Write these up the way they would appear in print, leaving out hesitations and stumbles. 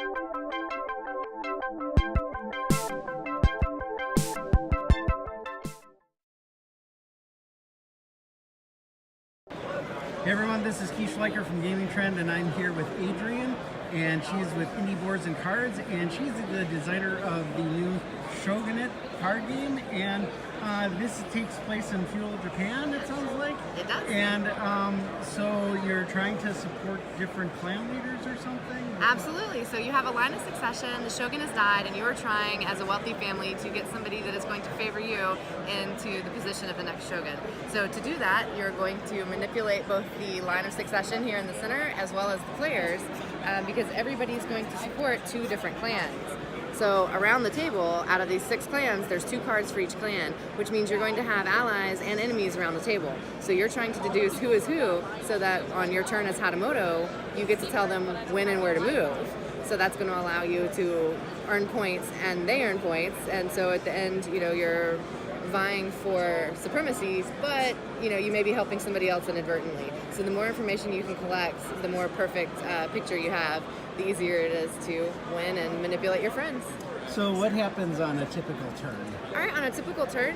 Hey everyone, this is Schleicher from Gaming Trend, and I'm here with Adrienne, and she's with Indie Boards and Cards, and she's the designer of the new Shogunate card game, and this takes place in feudal Japan, it sounds like. It does. And so you're trying to support different clan leaders or something? Absolutely. So you have a line of succession, the shogun has died, and you are trying as a wealthy family to get somebody that is going to favor you into the position of the next shogun. So to do that, you're going to manipulate both the line of succession here in the center as well as the players, because everybody is going to support two different clans. So around the table, out of these 6 clans, there's 2 cards for each clan, which means you're going to have allies and enemies around the table. So you're trying to deduce who is who, so that on your turn as Hatamoto, you get to tell them when and where to move. So that's going to allow you to earn points, and they earn points, and so at the end, you're vying for supremacy, but you may be helping somebody else inadvertently. So the more information you can collect, the more perfect picture you have, the easier it is to win and manipulate your friends. So what happens on a typical turn? All right, on a typical turn,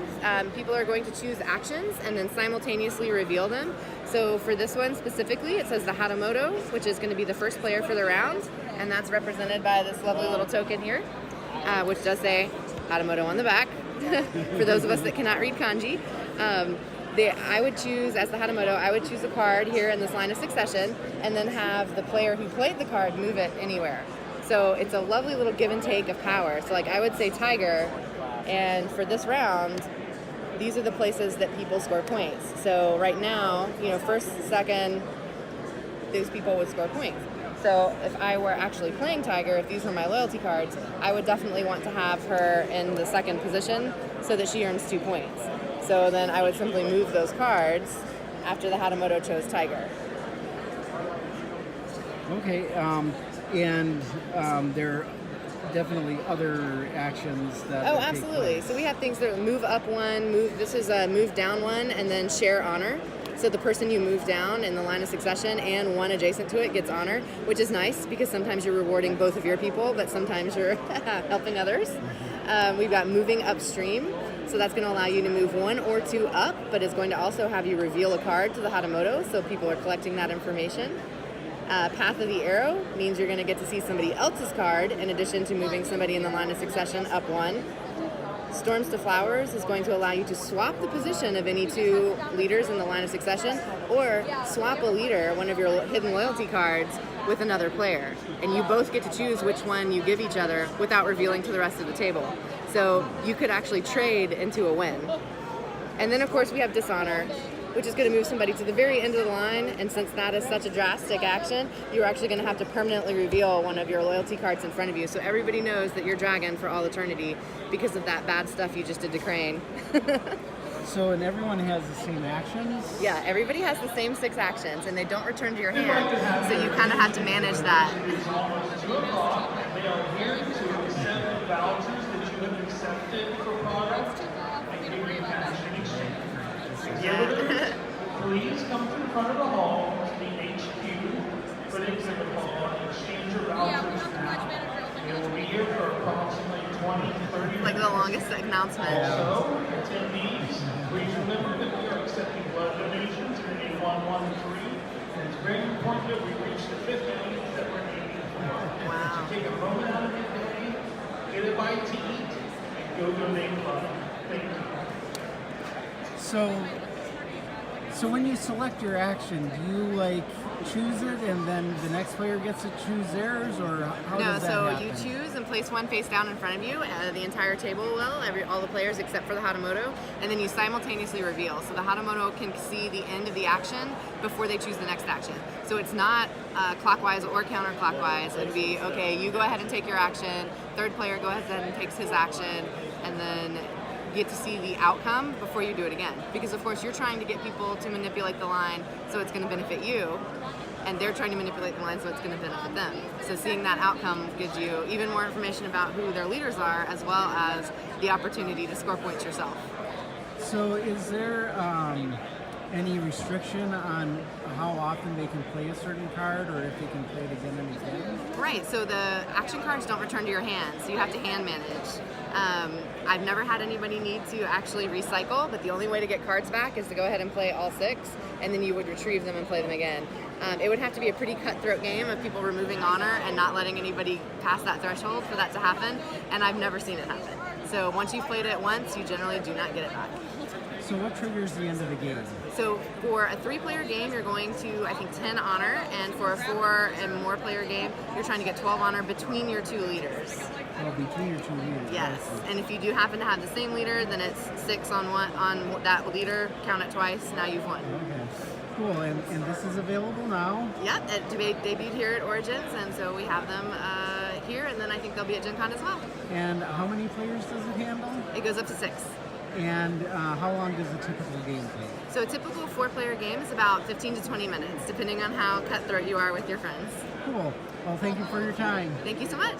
people are going to choose actions and then simultaneously reveal them. So for this one specifically, it says the Hatamoto, which is going to be the first player for the round, and that's represented by this lovely little token here, which does say Hatamoto on the back. For those of us that cannot read kanji. I would choose, as the Hatamoto, I would choose a card here in this line of succession and then have the player who played the card move it anywhere. So it's a lovely little give and take of power. So like I would say tiger, and for this round, these are the places that people score points. So right now, first, second, those people would score points. So if I were actually playing Tiger, if these were my loyalty cards, I would definitely want to have her in the second position so that she earns 2 points. So then I would simply move those cards after the Hatamoto chose Tiger. Okay, and there are definitely other actions that Oh, absolutely. So we have things that move up one, this is a move down one, and then share honor. So the person you move down in the line of succession and one adjacent to it gets honor, which is nice because sometimes you're rewarding both of your people, but sometimes you're helping others. We've got moving upstream. So that's going to allow you to move 1 or 2 up, but it's going to also have you reveal a card to the Hatamoto, so people are collecting that information. Path of the arrow means you're going to get to see somebody else's card in addition to moving somebody in the line of succession up 1. Storms to Flowers is going to allow you to swap the position of any 2 leaders in the line of succession, or swap a leader, one of your hidden loyalty cards, with another player. And you both get to choose which one you give each other without revealing to the rest of the table. So you could actually trade into a win. And then of course we have Dishonor, which is going to move somebody to the very end of the line, and since that is such a drastic action, you're actually going to have to permanently reveal one of your loyalty cards in front of you, so everybody knows that you're dragon for all eternity because of that bad stuff you just did to Crane. So, and everyone has the same actions? Yeah, everybody has the same 6 actions, and they don't return to your hand, so you kind of have to manage that. They are here to accept vouchers that you have accepted for products. Yeah. Please come to the front of the hall to the HQ for the exhibit hall and exchange your vouchers now. They will be here for approximately 20 to 30 minutes. Like the longest announcement. Also, attendees, please remember that we are accepting blood donations in 8113. And it's very important that we reach the 50 needs that we're aiming for. Wow. So take a moment out of your day, get a bite to eat, and go donate blood. Thank you. So when you select your action, do you choose it and then the next player gets to choose theirs, or how does that happen? You choose and place one face down in front of you. The entire table will, all the players except for the Hatamoto, and then you simultaneously reveal. So the Hatamoto can see the end of the action before they choose the next action. So it's not clockwise or counterclockwise. It'd be, okay, you go ahead and take your action, third player go ahead and takes his action, and then get to see the outcome before you do it again. Because of course you're trying to get people to manipulate the line so it's going to benefit you, and they're trying to manipulate the line so it's going to benefit them. So seeing that outcome gives you even more information about who their leaders are, as well as the opportunity to score points yourself. So is there any restriction on how often they can play a certain card, or if they can play it again and again? Right, so the action cards don't return to your hand, so you have to hand manage. I've never had anybody need to actually recycle, but the only way to get cards back is to go ahead and play all 6, and then you would retrieve them and play them again. It would have to be a pretty cutthroat game of people removing honor and not letting anybody pass that threshold for that to happen, and I've never seen it happen. So once you've played it once, you generally do not get it back. So what triggers the end of the game? So for a 3-player game, you're going to, I think, 10 honor, and for a 4 and more player game, you're trying to get 12 honor between your 2 leaders. Well, between your 2 leaders. Yes, and if you do happen to have the same leader, then it's 6 on that leader, count it twice, now you've won. Okay, cool, and this is available now? Yep, it debuted here at Origins, and so we have them here, and then I think they'll be at Gen Con as well. And how many players does it handle? It goes up to 6. And how long does a typical game take? So a typical 4-player game is about 15 to 20 minutes, depending on how cutthroat you are with your friends. Cool. Well, thank you for your time. Thank you so much.